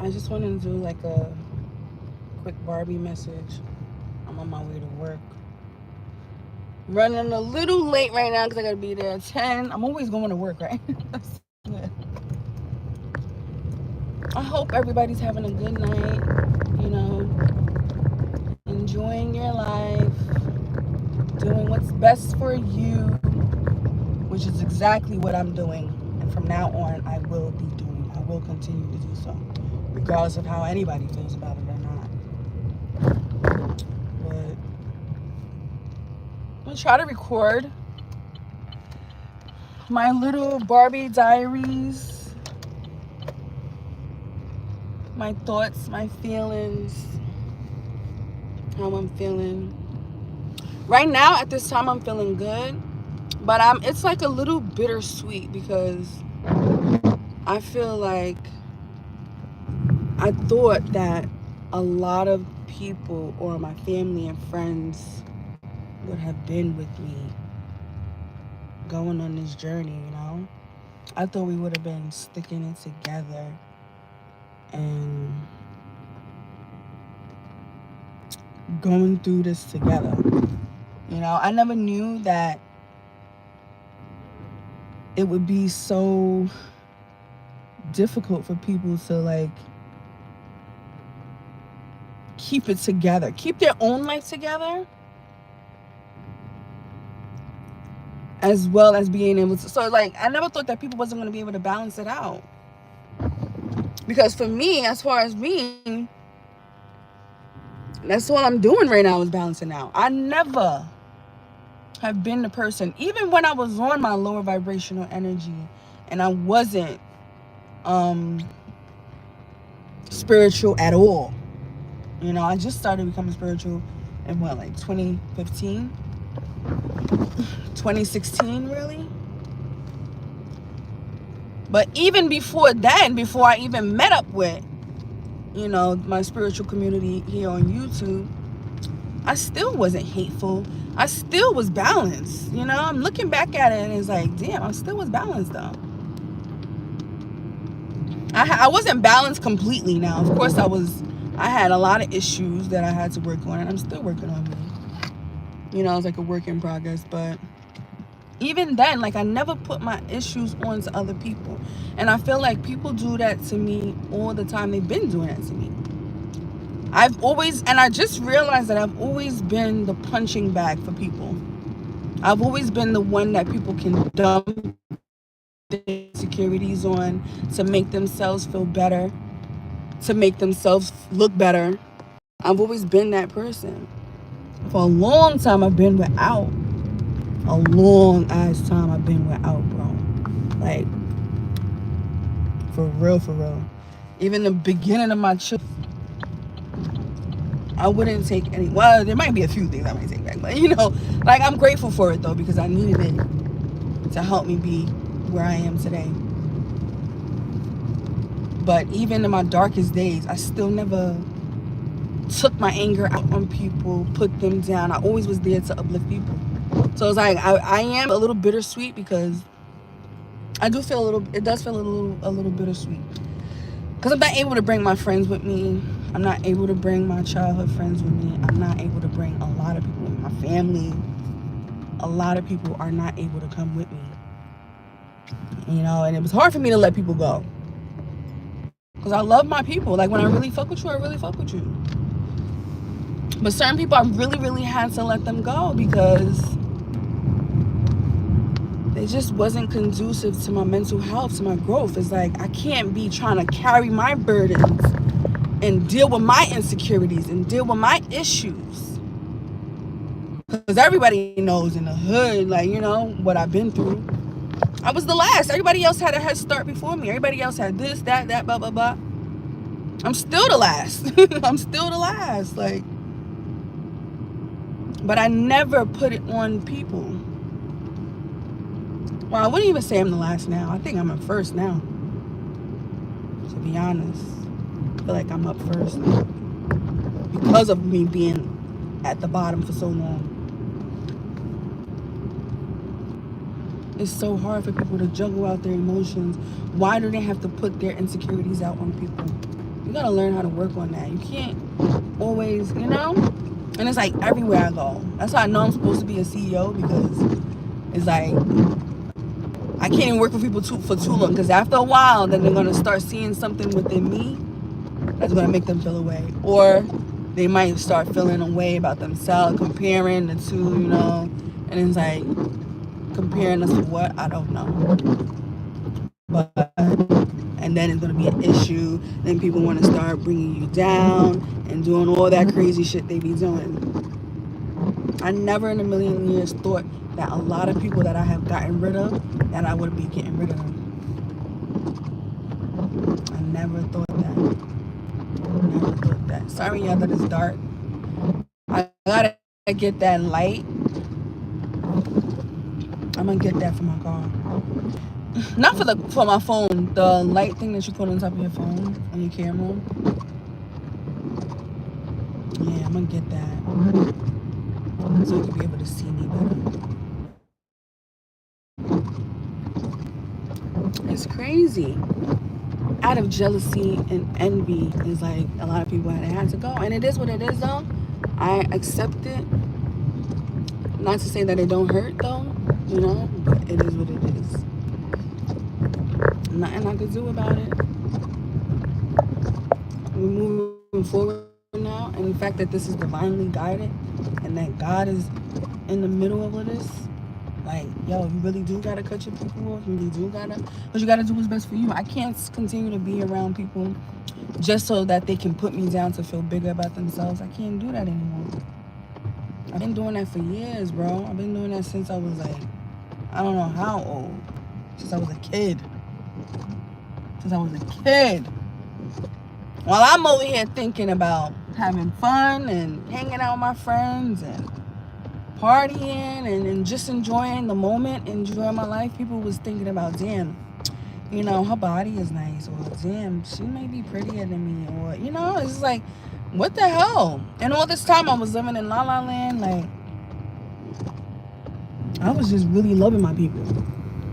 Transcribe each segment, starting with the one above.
I just wanted to do like a quick Barbie message. I'm on my way to work. Running a little late right now because I gotta be there at 10. I'm always going to work, right? I hope everybody's having a good night, you know, enjoying your life, doing what's best for you, which is exactly what I'm doing. And from now on, I will be doing. I will continue to do so, regardless of how anybody feels about it or not. But I'm gonna try to record my little Barbie diaries, my thoughts, my feelings, how I'm feeling. Right now, at this time, I'm feeling good, but it's like a little bittersweet because I feel like I thought that a lot of people or my family and friends would have been with me going on this journey, you know? I thought we would have been sticking it together and going through this together. You know, I never knew that it would be so difficult for people to like keep it together, keep their own life together, as well as being able to. So, like, I never thought that people wasn't going to be able to balance it out. Because for me, as far as me, that's what I'm doing right now is balancing out. I never have been the person, even when I was on my lower vibrational energy and I wasn't um spiritual at all. You know, I just started becoming spiritual in what, like 2015, 2016, really. But even before then, before I even met up with, you know, my spiritual community here on YouTube, I still wasn't hateful. I still was balanced. You know, I'm looking back at it and it's like, damn, I still was balanced though. I wasn't balanced completely now. Of course, I had a lot of issues that I had to work on, and I'm still working on me. You know, it's like a work in progress. But even then, like, I never put my issues onto other people. And I feel like people do that to me all the time. They've been doing that to me. And I just realized that I've always been the punching bag for people. I've always been the one that people can dump their insecurities on to make themselves feel better, to make themselves look better. I've always been that person. For a long time, I've been without. A long ass time, I've been without, bro. Like, for real, for real. Even the beginning of my children, I wouldn't take any. Well, there might be a few things I might take back, but you know, like, I'm grateful for it though because I needed it to help me be where I am today. But even in my darkest days, I still never took my anger out on people, put them down. I always was there to uplift people. So it's like I am a little bittersweet because I do feel a little. It does feel a little bittersweet because I'm not able to bring my friends with me. I'm not able to bring my childhood friends with me. I'm not able to bring a lot of people with my family. A lot of people are not able to come with me. You know, and it was hard for me to let people go because I love my people. Like, when I really fuck with you, I really fuck with you. But certain people, I really, really had to let them go because they just wasn't conducive to my mental health, to my growth. It's like I can't be trying to carry my burdens and deal with my insecurities and deal with my issues. Because everybody knows in the hood, like, you know, what I've been through. I was the last. Everybody else had a head start before me. Everybody else had this, that, blah, blah, blah. I'm still the last. I'm still the last. Like, but I never put it on people. Well, I wouldn't even say I'm the last now. I think I'm at first now. To be honest, I feel like I'm up first now because of me being at the bottom for so long. It's so hard for people to juggle out their emotions. Why do they have to put their insecurities out on people? You gotta learn how to work on that. You can't always, you know? And it's like everywhere I go. That's how I know I'm supposed to be a CEO, because it's like I can't even work with people for too long, because after a while, then they're gonna start seeing something within me that's gonna make them feel away, or they might start feeling a way about themselves, comparing the two, you know. And it's like, comparing us to what? I don't know. But and then it's gonna be an issue. Then people want to start bringing you down and doing all that crazy shit they be doing. I never in a million years thought that a lot of people that I have gotten rid of, that I would be getting rid of them. I never thought that. Never thought that. Sorry, y'all, that it's dark. I gotta get that light. I'm gonna get that for my car. Not for my phone. The light thing that you put on top of your phone on your camera. Yeah, I'm gonna get that so you can be able to see me better. It's crazy. Out of jealousy and envy is like a lot of people had to go, and it is what it is though. I accept it. Not to say that it don't hurt though, you know, but it is what it is. Nothing I could do about it. We're moving forward now, and the fact that this is divinely guided and that God is in the middle of all this, like, yo, you really do gotta cut your people off. You really do gotta, but you gotta do what's best for you. I can't continue to be around people just so that they can put me down to feel bigger about themselves. I can't do that anymore. I've been doing that for years, bro. I've been doing that since I was like, I don't know how old. Since I was a kid. While I'm over here thinking about having fun and hanging out with my friends and partying and just enjoying the moment, enjoying my life, people was thinking about, damn, you know, her body is nice, or damn, she may be prettier than me, or, you know, it's like, what the hell? And all this time I was living in La La Land, like, I was just really loving my people.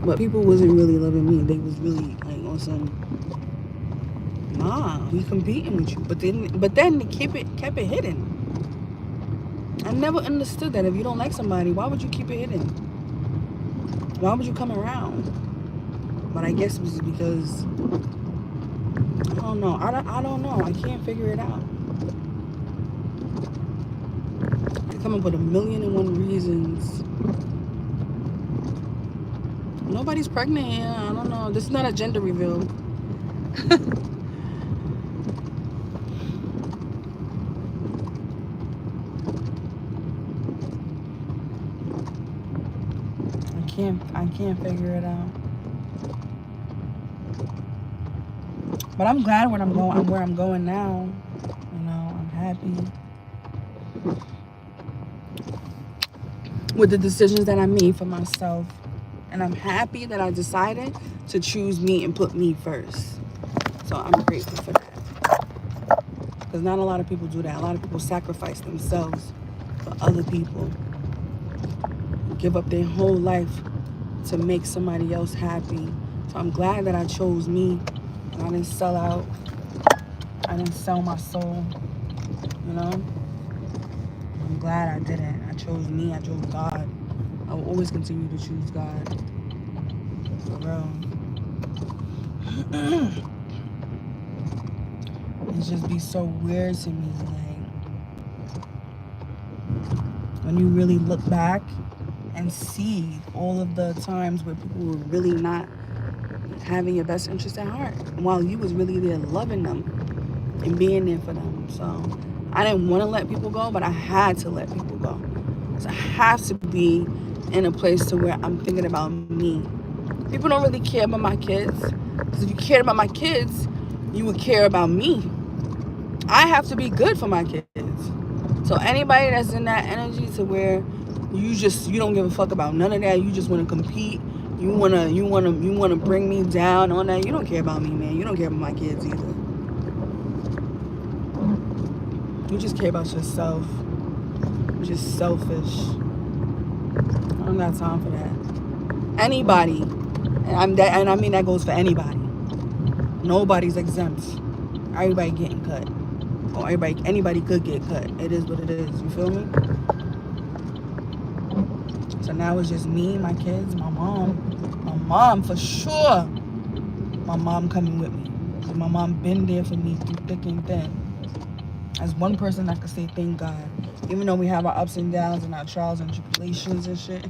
But people wasn't really loving me. They was really like on some, nah, we competing with you. But then they kept it hidden. I never understood that. If you don't like somebody, why would you keep it hidden? Why would you come around? But I guess it was because, I don't know. I don't know. I can't figure it out. I come up with 1,000,001 reasons. Nobody's pregnant here. I don't know. This is not a gender reveal. I can't figure it out. But I'm glad where I'm going now. You know, I'm happy with the decisions that I made for myself. And I'm happy that I decided to choose me and put me first. So I'm grateful for that. Because not a lot of people do that. A lot of people sacrifice themselves for other people. Give up their whole life to make somebody else happy. So I'm glad that I chose me. And I didn't sell out. I didn't sell my soul. You know? I'm glad I didn't. I chose me. I chose God. I will always continue to choose God. For real. It just be so weird to me, like, when you really look back and see all of the times where people were really not having your best interest at heart, while you was really there loving them and being there for them. So I didn't want to let people go, but I had to let people go. So I have to be in a place to where I'm thinking about me. People don't really care about my kids, because if you cared about my kids, you would care about me. I have to be good for my kids. So anybody that's in that energy to where you don't give a fuck about none of that, you just want to compete, you wanna bring me down on that, you don't care about me, man. You don't care about my kids either. You just care about yourself. You're just selfish. I don't got time for that. Anybody, and I mean that goes for anybody. Nobody's exempt. everybody getting cut. Or anybody could get cut. It is what it is. You feel me? So now it's just me, my kids, my mom. My mom, for sure. My mom coming with me. My mom been there for me through thick and thin. As one person, I could say thank God. Even though we have our ups and downs and our trials and tribulations and shit.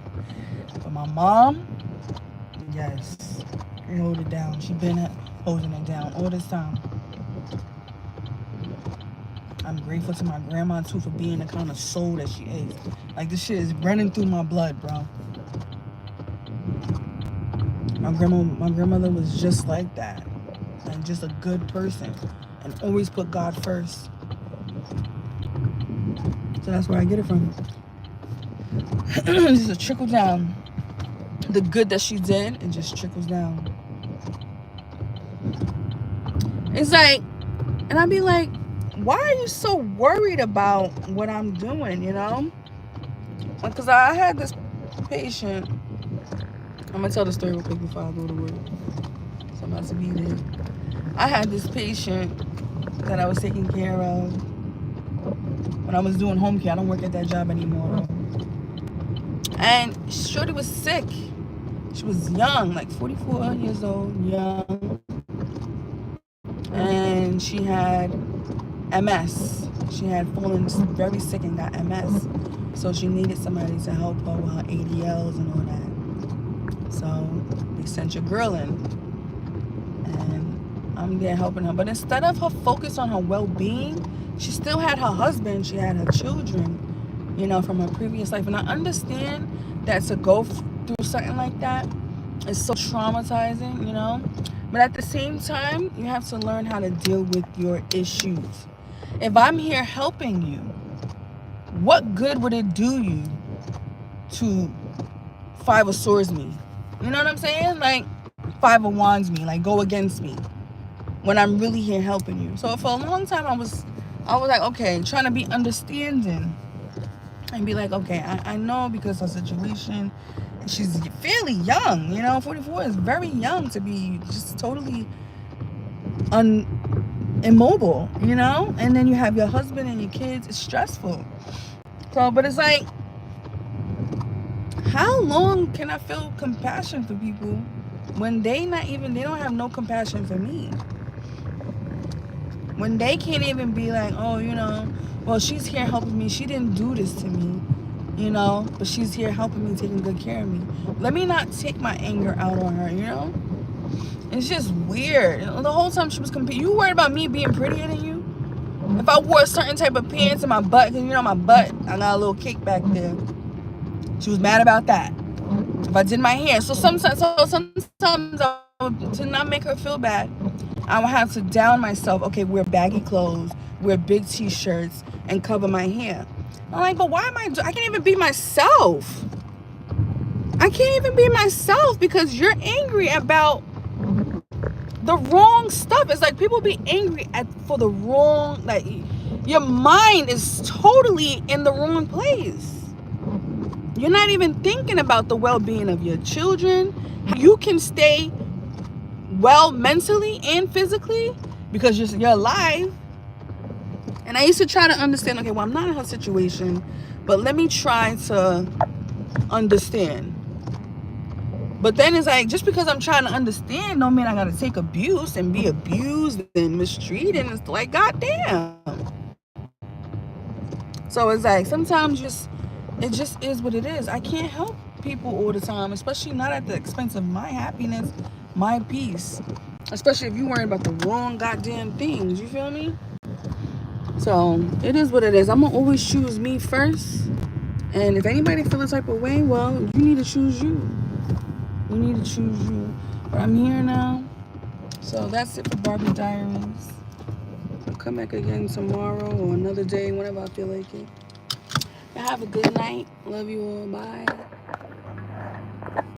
But my mom, yes, we hold it down. She been holding it down all this time. I'm grateful to my grandma too for being the kind of soul that she is. Like, this shit is running through my blood, bro. My grandmother was just like that. And just a good person. And always put God first. So that's where I get it from. Just a trickle down. The good that she did, it just trickles down. It's like, and I'd be like, why are you so worried about what I'm doing, you know? Because I had this patient. I'm going to tell the story real quick before I go to work. So I'm about to be there. I had this patient that I was taking care of when I was doing home care. I don't work at that job anymore. And shorty was sick. She was young, like 44 years old, young. And she had MS. She had fallen very sick and got MS. So she needed somebody to help her with her ADLs and all that. So they sent your girl in. And I'm there helping her. But instead of her focus on her well-being, she still had her husband. She had her children, you know, from her previous life. And I understand that to go through something like that is so traumatizing, you know. But at the same time, you have to learn how to deal with your issues. If I'm here helping you, what good would it do you to Five of Swords me? You know what I'm saying? Like, Five of Wands me, like go against me when I'm really here helping you. So for a long time, I was like, okay, trying to be understanding and be like, okay, I know because of the situation. She's fairly young, you know, 44 is very young to be just totally immobile, you know? And then you have your husband and your kids. It's stressful. So, but it's like, how long can I feel compassion for people when they don't have no compassion for me? When they can't even be like, oh, you know, well, she's here helping me. She didn't do this to me, you know, but she's here helping me, taking good care of me. Let me not take my anger out on her, you know? It's just weird. The whole time she was competing. You worried about me being prettier than you? If I wore a certain type of pants in my butt, because you know my butt, I got a little cake back there. She was mad about that. If I did my hair. So sometimes to not make her feel bad, I would have to down myself. Okay, wear baggy clothes, wear big t-shirts, and cover my hair. I'm like, but why am I can't even be myself. I can't even be myself because you're angry about the wrong stuff. It's like people be angry for the wrong, like your mind is totally in the wrong place. You're not even thinking about the well-being of your children. You can stay well mentally and physically because you're alive. And I used to try to understand, okay, well, I'm not in her situation, but let me try to understand. But then it's like, just because I'm trying to understand don't mean I gotta take abuse and be abused and mistreated. It's like, goddamn. So it's like, sometimes it just is what it is. I can't help people all the time, especially not at the expense of my happiness, my peace. Especially if you're worrying about the wrong goddamn things, you feel me? So it is what it is. I'm gonna always choose me first. And if anybody feel a type of way, well, you need to choose you. You need to choose you. But I'm here now. So that's it for Barbie Diaries. I'll come back again tomorrow or another day, whenever I feel like it. Have a good night. Love you all. Bye.